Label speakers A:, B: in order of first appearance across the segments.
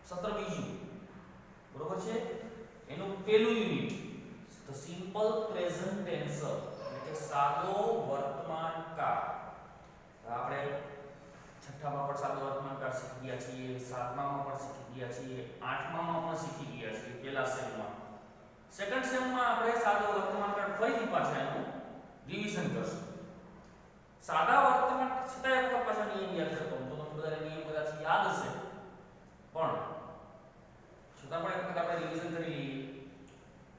A: સત્ર બીજું બરોબર છે એનું પહેલું unit the simple present tense એટલે કે સાદો વર્તમાન કાળ આપણે છઠ્ઠામાં પણ સાદો વર્તમાન કાળ શીખી ગયા છીએ સાતમામાં પણ શીખી ગયા છીએ આઠમામાં પણ શીખી ગયા છીએ પહેલા સેમમાં સેકન્ડ સેમમાં આપણે સાદો વર્તમાન કાળ ફરીથી પાછા એનું રિવિઝન કરશું સાદા વર્તમાન છતાં એક વખત પાછા નિયમ યાદ કરતો તો તમને બધાને નિયમ કદાચ યાદ હશે પણ છતાં પણ એક વખત આપણે રિવિઝન કરી લઈએ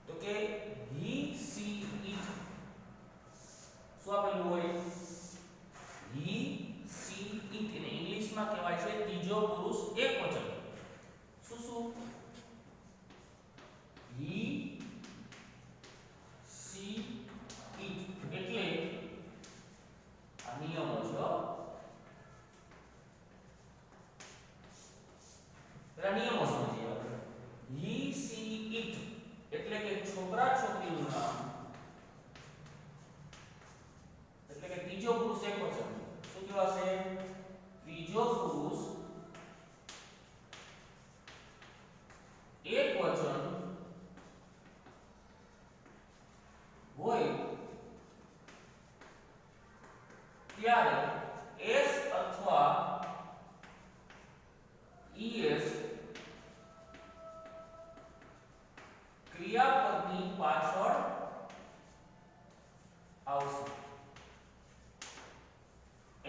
A: તો કે he she it શું આપેલું હોય he she it એને ઇંગ્લિશમાં કહેવાય છે ત્રીજો પુરુષ એકવચન શું શું he she it એટલે આ નિયમો છે પેલા નિયમો સમજીએ આપણે he she it એટલે કે છોકરા છોકરીનું નામ એટલે કે ત્રીજો પુરુષ એકવચન શું કહેવાશે ત્રીજો પુરુષ એકવચન હોય ત્યારે s અથવા es ક્રિયાપદની પાછળ આવશે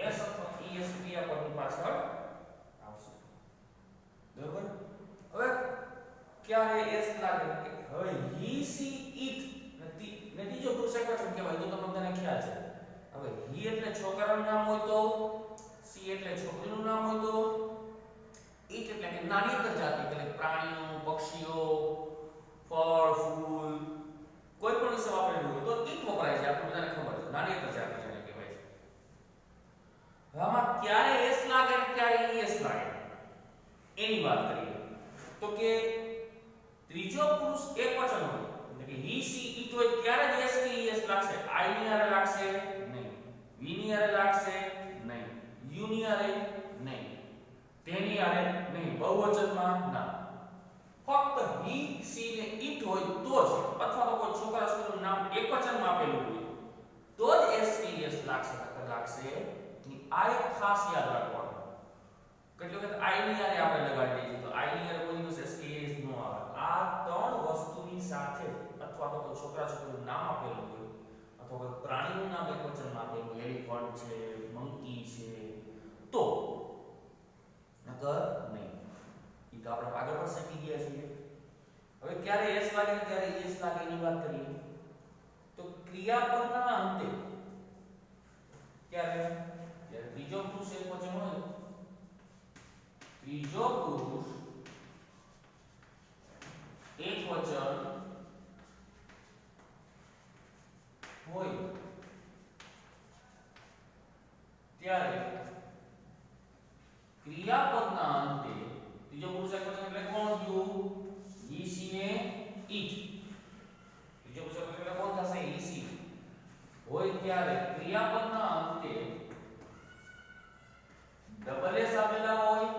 A: s અથવા es ક્રિયાપદની પાછળ આવશે બરાબર હવે ક્યારે s લાગે કે હવે he she it ને ત્રીજો પુરુષ એકવચન કહેવાય તો તમને બધાને ખ્યાલ છે હવે he એટલે છોકરાનું નામ હોય તો she એટલે છોકરીનું નામ હોય તો it એટલે કે નાની પ્રજાતિ એટલે પ્રાણીઓ પક્ષીઓ ફળ ફૂલ કોઈ પણ વિશે વાપરેલું હોય તો it વપરાય છે આપણે બધાને ખબર છે નાની પ્રજાતિ જેને કહેવાય છે હવે આમાં ક્યારે s લાગે અને ક્યારે es લાગે એની વાત કરીએ તો કે ત્રીજો પુરુષ એકવચન હોય એટલે કે he she it હોય ત્યારે જ s કે es લાગશે I ની હારે લાગશે નહીં we ની હારે લાગશે નહીં you ની હારે નહીં તેની હારે નહીં બહુવચનમાં ના ફક્ત he she ને it હોય તો જ અથવા તો કોઈ છોકરા છોકરીનું નામ એકવચનમાં આપેલું હોય તો જ s કે es લાગશે આ એક ખાસ યાદ રાખવાનું કેટલું કે I ની હારે આપણે લગાડી દઈએ તો I ની હારે કોઈ દિવસ s કે es નો આવે આ ત્રણ વસ્તુની સાથે અથવા તો કોઈ છોકરા છોકરીનું નામ આપેલું હોય અથવા કોઈ પ્રાણીનું નામ એકવચનમાં આપેલું હોય એલિફન્ટ છે મંકી છે તો નકર નહીં ઈ તો આપણે આગળ પણ શીખી ગયા છીએ હવે ક્યારે s લાગે ને ક્યારે es લાગે એની વાત કરીએ તો ક્રિયાપદના અંતે ક્યારે જ્યારે ત્રીજો પુરુષ એકવચન હોય ત્રીજો પુરુષ એકવચન હોય ત્યારે ક્રિયાપદના અંતે ત્રીજો પુરુષ એકવચન એટલે કોણ થયું he she ને it ત્રીજો પુરુષ એકવચન એટલે કોણ થશે he she હોય ત્યારે ક્રિયાપદના અંતે ડબલ s આપેલા હોય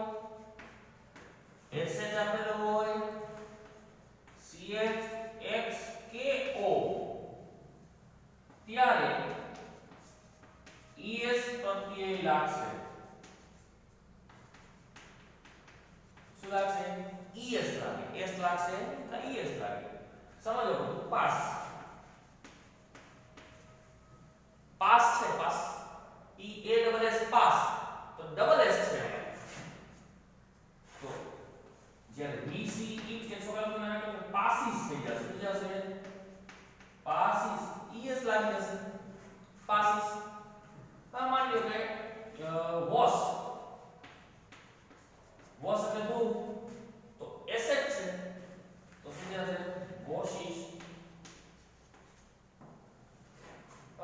A: sh આપેલો હોય ch x k o ત્યારે es પ્રત્યય લાગશે શું લાગશે es લાગે s લાગશે કે es લાગે સમજો પાસ પાસ છે pass e a double s pass તો ડબલ s છે તો જ્યારે he she it કે છોકરાનું નામ કે પાસીસ થઈ જશે શું જશે પાસીસ es લાગી જશે પાસીસ માની લો કે વોશ વોશ એટલે ધોવું તો sh છે તો શું થશે વોશિશ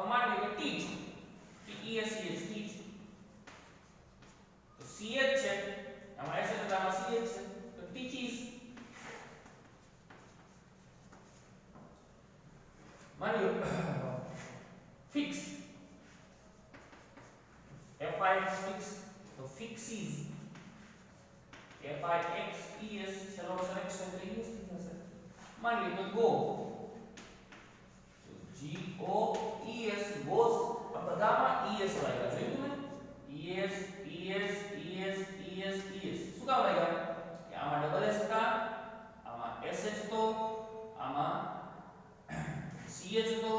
A: માની લો કે ટીચ teach ટીચ તો ch છે આમાં sh એટલે આમાં ch છે તો ટીચીસ માની લો ફિક્સ fix તો fixes FIXES છેલ્લો અક્ષર x છે તો ES થઈ જશે. માની લો તો ગો GOES ગોસ બધામાં ES લાગ્યા જોયું તમે ES ES ES ES ES શું કામ લાગ્યા કે આમાં ડબલ S હતા આમાં SH હતો આમાં CH હતો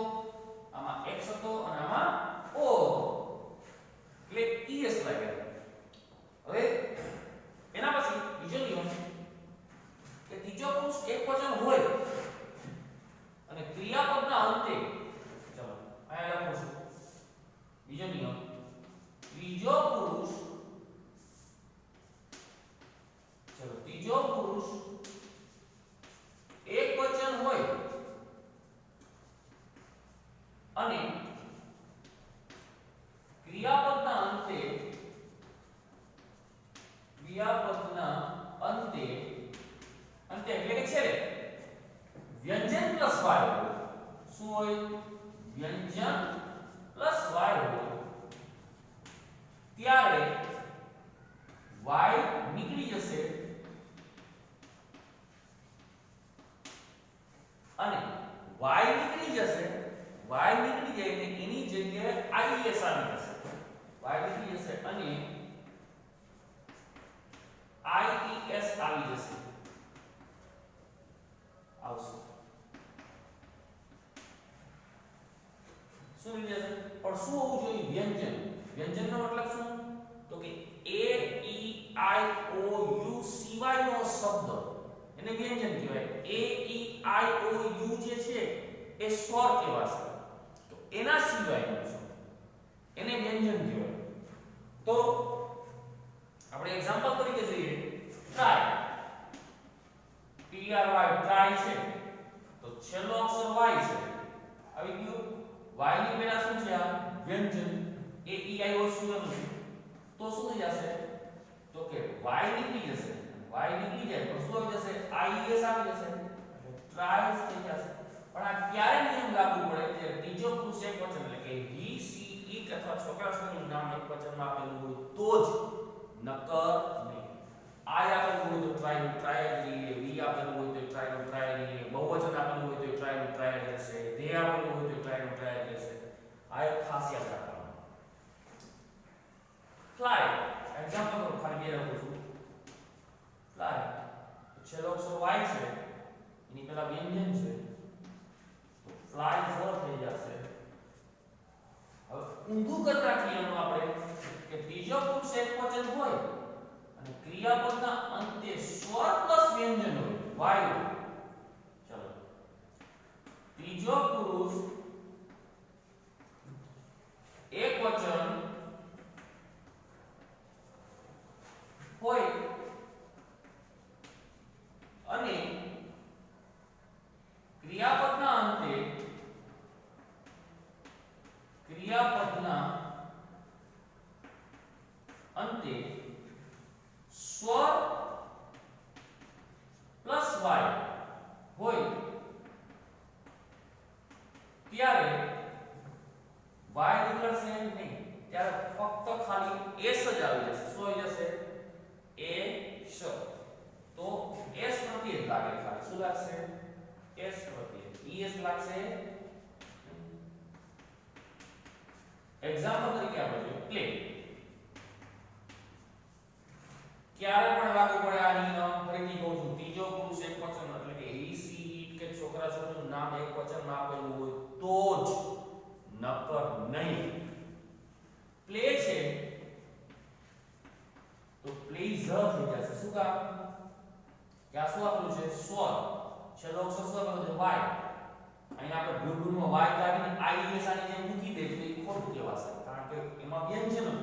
A: આમાં X હતો અને આમાં O હતો એટલે ES લાગ્યા. હવે એના પછી બીજો નિયમ કે ત્રીજો પુરુષ એકવચન હોય અને ક્રિયાપદના અંતે ચલો અહીંયા લખું છું બીજો નિયમ ત્રીજો પુરુષ એકવચન હોય અને ક્રિયાપદના અંતે એટલે કે છે વ્યંજન પ્લસ y હોય શું હોય વ્યંજન પ્લસ y હોય ત્યારે y નીકળી જશે અને y નીકળી જાય ને એની જગ્યાએ IES આવી જશે y નીકળી જશે અને IES આવી જશે આવશે શું થઈ જશે પણ શું હોવું જોઈએ વ્યંજનનો મતલબ શું તો કે A E I O U સિવાયનો શબ્દ એને વ્યંજન કહેવાય A E I O U જે છે એ સ્વર કહેવાશે તો એના સિવાયનો શબ્દ એને વ્યંજન કહેવાય. તો આપણે એક્ઝામ્પલ તરીકે જોઈએ ટ્રાય TRY ટ્રાય છે તો છેલ્લો અક્ષર y છે આવી ગયું y ની પહેલા શું છે આ વ્યંજન A E I O સિવાયનો છે તો શું થઈ જશે તો કે y નીકળી જશે y નીકળી જાય તો શું આવી જશે IES આવી જશે એટલે ટ્રાયલ્સ થઈ જશે. પણ આ ક્યારે નિયમ લાગુ પડે કે ત્રીજો પુરુષ એકવચન એટલે કે he she it અથવા છોકરા છોકરીનું નામ એકવચનમાં આપેલું હોય તો જ નકર નહીં. I આપેલું હોય તો ટ્રાય નું ટ્રાય જ લઈએ we આપેલું હોય તો ટ્રાય નું ટ્રાય લઈએ બહુવચન આપેલું હોય તો ટ્રાય નું ટ્રાય રહેશે they આપેલું હોય તો ટ્રાય નું ટ્રાય રહેશે. આ એક ખાસ યાદ રાખવાનું. fly એક્ઝામ્પલ કરું ખાલી બે લખું છું fly છેલ્લો અક્ષર y છે એની પહેલા વ્યંજન છે તો fly ફોર થઈ જશે. હવે ઊંધું કરી નાખીએ એનું આપણે કે ત્રીજો પુરુષ એકવચન હોય અને ક્રિયાપદના અંતે સ્વર પ્લસ વ્યંજન હોય y હોય. ચલો ત્રીજો પુરુષ એકવચન હોય અને ક્રિયાપદના અંતે સ્વર પ્લસ y હોય ત્યારે y નીકળશે નહીં ત્યારે ફક્ત ખાલી s જ આવી જશે. શું આવી જશે એ શ તો s પ્રત્યય લાગે ખાલી શું લાગશે s પ્રત્યય es લાગશે. એક્ઝામ્પલ તરીકે આપણે જોઈએ પ્લે ક્યારે પણ લાગુ પડે આ નિયમ ફરીથી કહું છું ત્રીજો પુરુષ એકવચન એટલે કે he she it કે છોકરા છોકરીનું નામ એકવચનમાં આપેલું હોય તો જ નકર નહીં. પ્લે છે તો પ્લીઝ થઈ જશે શું કામ કે આ શું આપેલું છે સ્વર છેલ્લો અક્ષર શું આપેલું છે y અહીંયા આપણે ભૂલભૂલમાં y કાઢીને IES આની જેમ મૂકી દે તો એ ખોટું કહેવાશે કારણ કે એમાં વ્યંજન હતું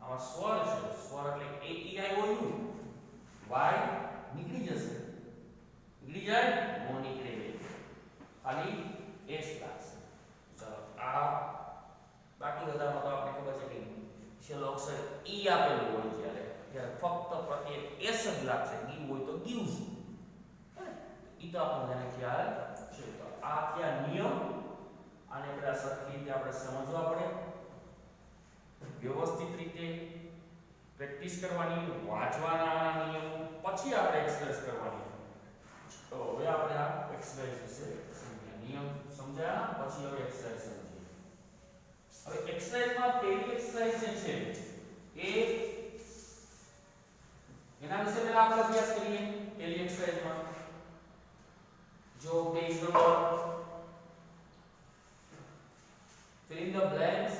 A: આમાં સ્વર છે સ્વર એટલે A E I O U y નીકળી જશે નીકળી જાય નો નીકળે ખાલી s લાગશે. ચલો આ બાકી બધામાં તો આપણે ખબર છે કે છેલ્લો અક્ષર e આપેલું હોય ત્યારે ફક્ત પ્રત્યય s જ લાગશે give હોય તો gives ઈ તો આપણને ખ્યાલ છે. તો આ કયા નિયમ આને સરખી રીતે આપણે સમજવા પડે વ્યવસ્થિત રીતે પ્રેક્ટિસ કરવાની, વાંચવાના નિયમો, પછી આપણે એક્સરસાઇઝ કરવાની. તો હવે આપણે આ એક્સરસાઇઝ વિશે સમજીએ. નિયમ સમજાયા પછી હવે એક્સરસાઇઝ સમજીએ. હવે એક્સરસાઇઝમાં પહેલી એક્સરસાઇઝ જે છે એ એના વિશે પહેલા આપણે અભ્યાસ કરીએ. પહેલી એક્સરસાઇઝમાં જો page number fill in the blanks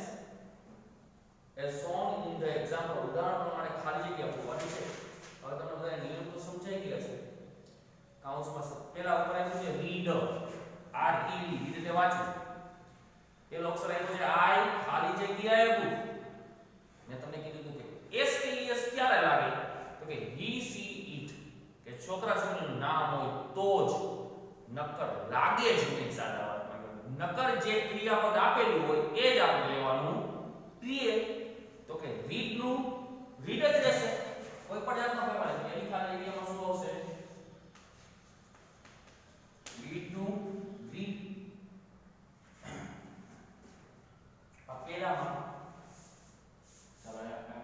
A: as shown in the example. ઉદાહરણ પ્રમાણે ખાલી જગ્યા પૂરવાની છે. હવે તમને બધા નિયમ તો સમજાઈ ગયા છે. કાઉન્સમાં પહેલા ઉપર આપ્યું છે રીડ, આર ઈ રીડ એટલે વાંચવું. પેલો અક્ષર આપ્યો છે આઈ, ખાલી જગ્યા એ બુક. મેં તમને કીધું હતું કે એસ કે એસ ક્યારે લાગે તો કે હી સી ઇટ, કે છોકરા છોકરીનું નામ હોય તો જ, નકર લાગે જ નહીં. સાદા વાતમાં નકર જે ક્રિયાપદ આપેલું હોય એ જ આપણે લેવાનું. પ્રિય તો કે રીડ નું રીડ જ રહેશે, કોઈ પણ જાતનો ફેરફાર નહીં. એની ખાલી જગ્યામાં શું આવશે? રીડ નું રીડ. આ પહેલામાં ચાલો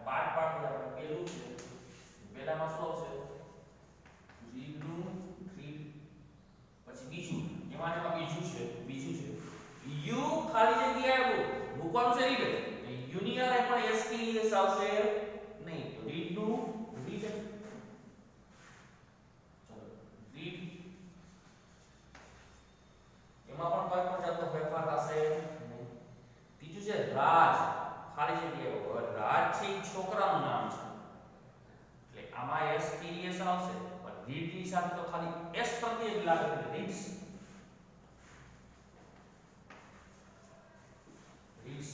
A: પાર્ટ આપણે પહેલું છે. પહેલામાં શું આવશે? રીડ નું રીડ. પછી બીજું એમાં બીજું છે યુ ખાલી જગ્યા મૂકવાનું છે રીડ. યુ ની આરે પણ એસ ટી એસ આવશે નહીં. તો રીડ નું રીડ. ચલો રીડ. એમાં પણ કોઈ પણ જાતનો ફેરફાર થશે નહીં. ત્રીજું છે રાજ, ખાલી જગ્યા. રાજ છે એ છોકરાનું નામ છે એટલે આમાં એસ ટી એસ આવશે, પણ રીડ ની સાથે તો ખાલી એસ પ્રત્યય જ લાગે એટલે રીડ્સ. રીડ્સ.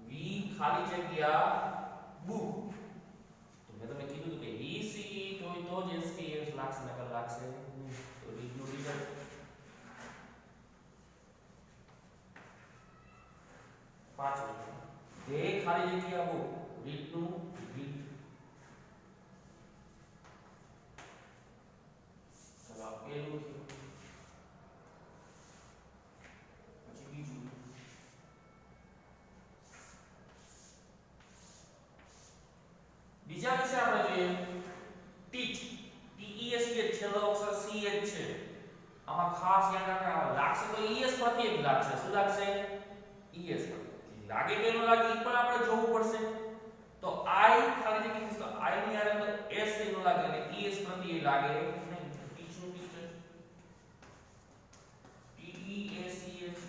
A: વી ખાલી જગ્યા બુક. તો મેં તમને કીધું હતું કે વી સી તો જ એસ ટી એસ લાગશે, નકર લાગશે તો રીડ નું રીડ. પાંચમું દે ખાલી જગ્યા બુક, રીડ નું રીડ. ચલો પેલું પછી બીજું. બીજા વિશે આપણે જોઈએ ટીચ. ટીઈએસ કે છેલ્લો અક્ષર સીએચ છે. આમાં ખાસ ધ્યાન રાખવાનું લાગશે તો ઈએસ પ્રત્યય જ લાગશે. શું લાગશે? ઈએસ પ્રત્યય લાગે કે ન લાગે એ પણ આપણે જોવું પડશે. તો આઈ ખાલી જગ્યા તો આઈ ની આરે તો એસ ન લાગે અને ઈએસ પ્રત્યય લાગે નહીં. ટીચ નું ટીચર ટીઈએસઈએસ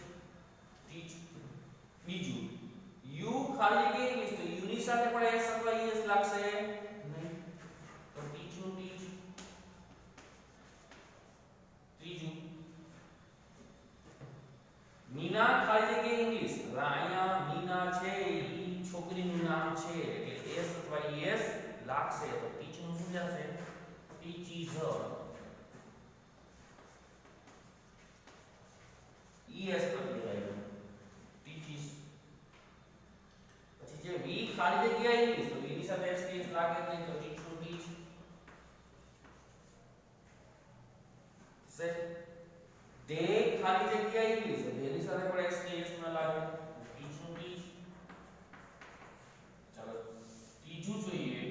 A: ટીચ. બીજું યુ ખાલી જગ્યા ઇંગ્લિશ, તો યુ ની સાથે પણ એસ અથવા ઈએસ લાગશે નહીં. તો ટીચ નું ટીચ. ત્રીજું મીના ખાલી જગ્યા ઇંગ્લિશ. હવે અહીંયા મીના છે ઈ છોકરીનું નામ છે એટલે એસ અથવા ઈએસ લાગશે. તો ટીચ નું શું થશે? ટીચીઝ. ઈએસ પ્રત્યય ટીચીઝ. પછી જે વી ખાલી જગ્યા ઇંગ્લિશ, તો વી ની સાથે એસ ટી એસ લાગે નહીં. તો ટીચ નું ટીચ. સેટ દે ખાલી જગ્યા ઇંગ્લિશ, તો દે ની સાથે પણ એસ ટી એસ ન લાગે. ટીચ નું ટીચ. ચાલો ત્રીજું જોઈએ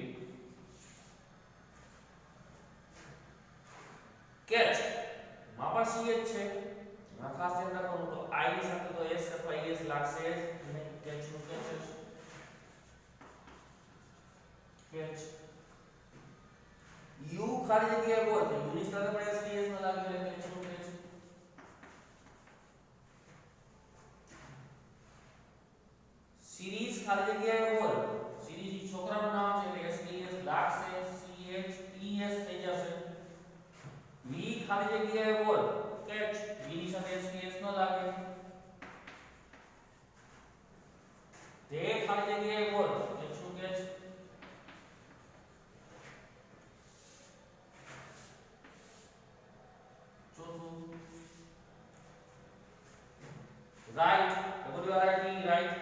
A: કેચ. માં પણ સીએચ છે. એમાં ખાસ ધ્યાન રાખવાનું તો આઈ ની સાથે તો એસ અથવા ઈએસ લાગશે જ નહીં. કેચ નું કેચ જ. કેચ. યુ ખાલી જગ્યાએ બોલ, તો યુ ની સાથે પણ એસ ટી એસ ન લાગે એટલે કેચ નું કેચ. સિરીઝ ખાલી જગ્યાએ બોલ, સિરીઝ છોકરાનું નામ છે એટલે એસ ટી એસ લાગશે. સીએચ ઈએસ થઈ જશે. વી ખાલી જગ્યાએ બોલ, કેચ. વી ની સાથે એસ ટી એસ ન લાગે. દે ખાલી જગ્યાએ બોલ, કેચ નું કેચ. ચોથું write. W R I T write.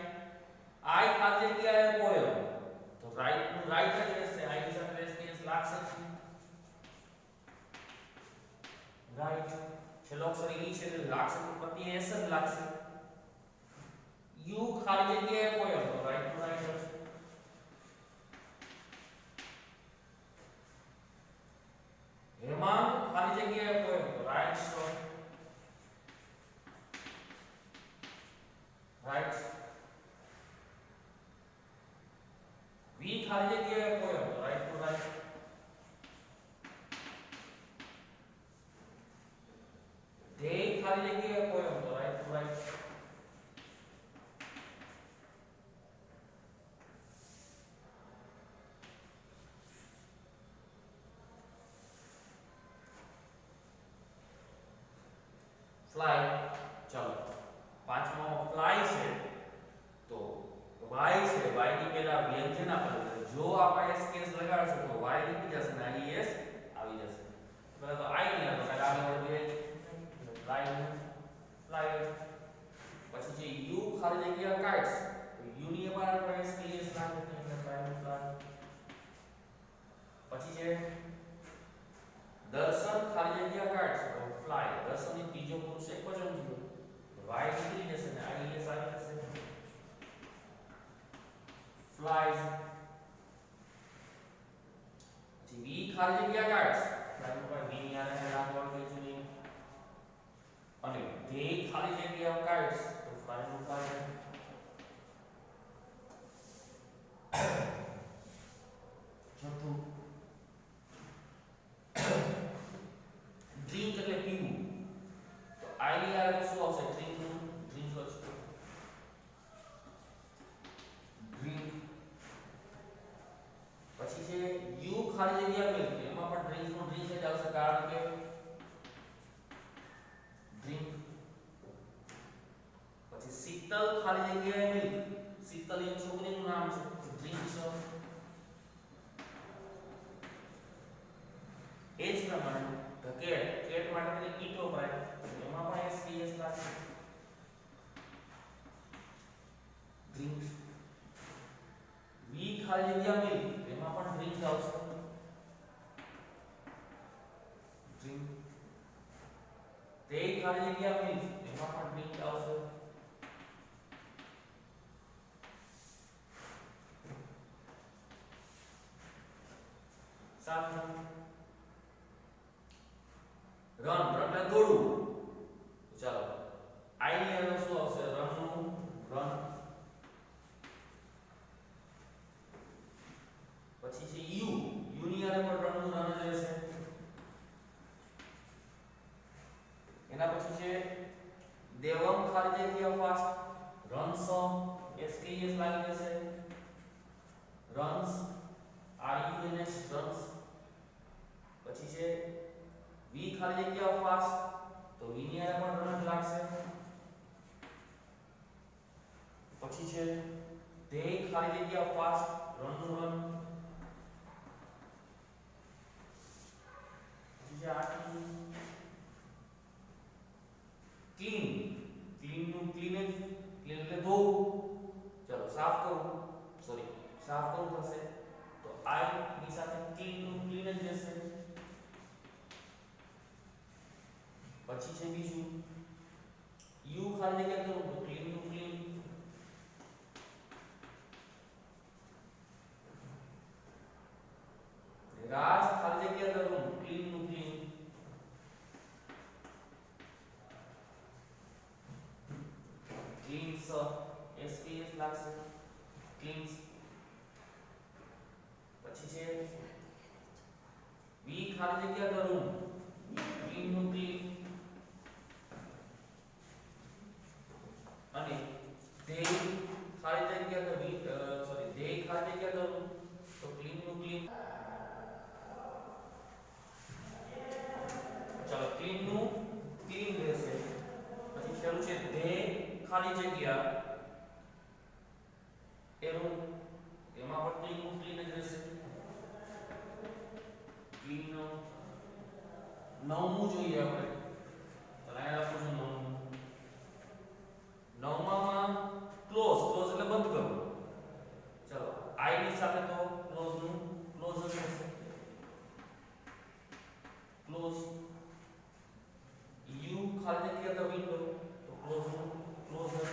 A: I ખાલી જગ્યાએ પોયમ, તો રાઈટ નું રાઈટ જ રહેશે. આઈ ની સાથે એસ ટી એસ લાગશે. રાઈટ. છેલ્લો અક્ષર ઈ છે એટલે લાગશે તો પ્રત્યય એસ જ લાગશે. યુ ખાલી જગ્યાએ પોયમ, તો રાઈટ નું રાઈટ હશે. જગ્યાએ પોયમ તો રાઈટ ટુ રાઈટ. ધ્યેય ખાલી જગ્યાએ પોયમ તો રાઈટ ટુ રાઈટ. ફ્લાય. ચાલો પાંચમો ફ્લાય છે તો y છે, y ની પહેલા વ્યંજન આપેલું છે. જો આપણે s કેસ લગાડશું તો y નીકળી જશે ને અહીં s આવી જશે. પહેલા તો i ની આવે એટલે આગળ વધીએ ફ્લાય ફ્લાય. પછી જે u ખાલી જગ્યા કાઇટ્સ તો u ની બહાર આપણે s કેસ લાગે એટલે ફ્લાય ફ્લાય. પછી છે દર્શન ખાલી જગ્યા કાઢશે તો ફ્લાય. દર્શન ની ત્રીજો પુરુષ એકવચન છે y નીકળી જશે ને આ es આવી જશે ફ્લાઇઝ. પછી v ખાલી જગ્યા કાઢશે ફ્લાય ઉપર v ની આને રાખવાનું કે છે નહીં. અને ધ્યેય ખાલી જગ્યા કાઢશે તો ફ્લાય નું ફ્લાય. ચોથું ડ્રિંક એટલે પીવું તો આઈ ની આર શું આવશે? ડ્રિંક નું ડ્રિંક હશે ડ્રિંક. પછી છે યુ ખાલી જગ્યા મિલ્ક એમાં પણ ડ્રિંક નું ડ્રિંક જ આવશે કારણ કે ડ્રિંક. પછી શીતલ ખાલી જગ્યાએ મિલ્ક. શીતલ એ છોકરીનું નામ છે ડ્રિંક છે. એ જ પ્રમાણે કેટ કેટ માટે ઈટ વપરાય એમાં પણ એસપીએસ લાગે ડ્રિંક. વી ખાલી જગ્યા મિલ્ક એમાં પણ ડ્રિંક આવશે ડ્રિંક. તે ખાલી જગ્યા મિલ્ક એમાં પણ ડ્રિંક આવશે. સાતમું રન એટલે દોડવું. ચાલો આઈ ની અંદર શું આવશે? રન નું રન. પછી છે યુ યુ ની અંદર પણ રન નું રન જ રહેશે. એના પછી છે દેવમ ખાલી જગ્યા ફાસ્ટ રન્સ એસકેએસ લાગી જશે runs R U N S runs. પછી છે વી ખાલી જગ્યા ફાસ્ટ તો વી ની આને પણ રન લાગશે. પછી છે ધ્યેય ખાલી જગ્યા ફાસ્ટ રન નું રન. પછી છે આઠમું ક્લીન ક્લીન નું ક્લીન જ ક્લીન એટલે ધોવું. ચલો સાફ કરવું સોરી સાફ કરવું થશે તો આઈ ની સાથે ક્લીન નું ક્લીન જ રહેશે. પછી છે બીજું યુ ખાલી જગ્યા કરવું તો ક્લીન નું ક્લીન. રાજ ખાલી જગ્યા કરવું ક્લીન નું ક્લીન. ક્લીન્સ એસપીએસ લાગશે ક્લીન્સ. પછી છે વી ખાલી જગ્યા કરવું ક્લીન નું ક્લીન. અને ધ્યેય ખાલી જગ્યા કરવી સોરી ધ્યેય ખાલી જગ્યા કરવું તો ક્લીન નું ક્લીન. ચાલો ક્લીન નું ક્લીન રહેશે. પછી શરૂ છે ધ્યેય ખાલી જગ્યા એનું એમાં પણ ક્લીન નું ક્લીન જ રહેશે ક્લીન. નવમું જોઈએ આપણે લાઈન આપું છું નવમું. નવમામાં ક્લોઝ ક્લોઝ એટલે બંધ કરવું. ચલો આઈ ની સાથે તો ક્લોઝ નું ક્લોઝ જ રહેશે ક્લોઝ. યુ ખાલી જગ્યા તો વિન્ડો તો ક્લોઝ નું ક્લોઝર.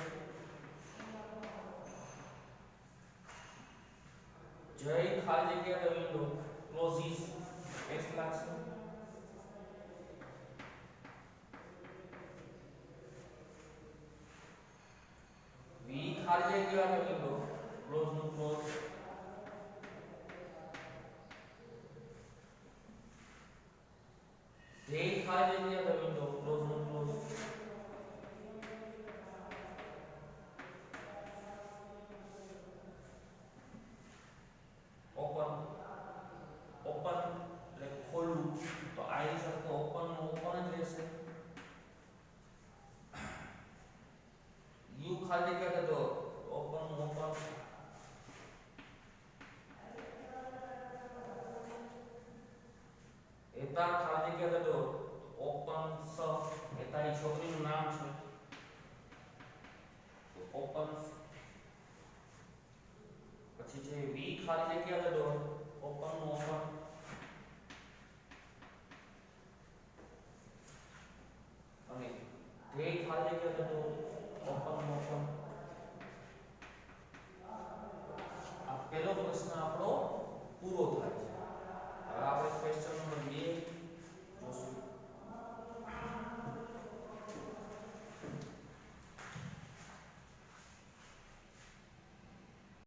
A: જય ખાલી જગ્યા તો વિન્ડો ક્લોઝિસ એક્સ લાગશે. વી ખાલી જગ્યા તો વિન્ડો ક્લોઝ નું ક્લોઝ. ધ્યેય ખાલી જગ્યા તો વિન્ડો ક્લોઝ નો ક્લોઝ ઓપન ઓપન એટલે ખોલવું તો આઈ સાથે ઓપન નો ઓપન જ રહેશે યુ ખાલી જગ્યા તો ઓપન નો ઓપન એતા ખાલી જગ્યા તો ઓપન સ એતા ઈ છોકરીનું નામ છે તો ઓપન પછી છે વી ખાલી જગ્યા તો ઓપન નો ઓપન અને ધે ખાલી જગ્યા તો ઓપન નો ઓપન આ પહેલો પ્રશ્ન આપણો પૂરો થાય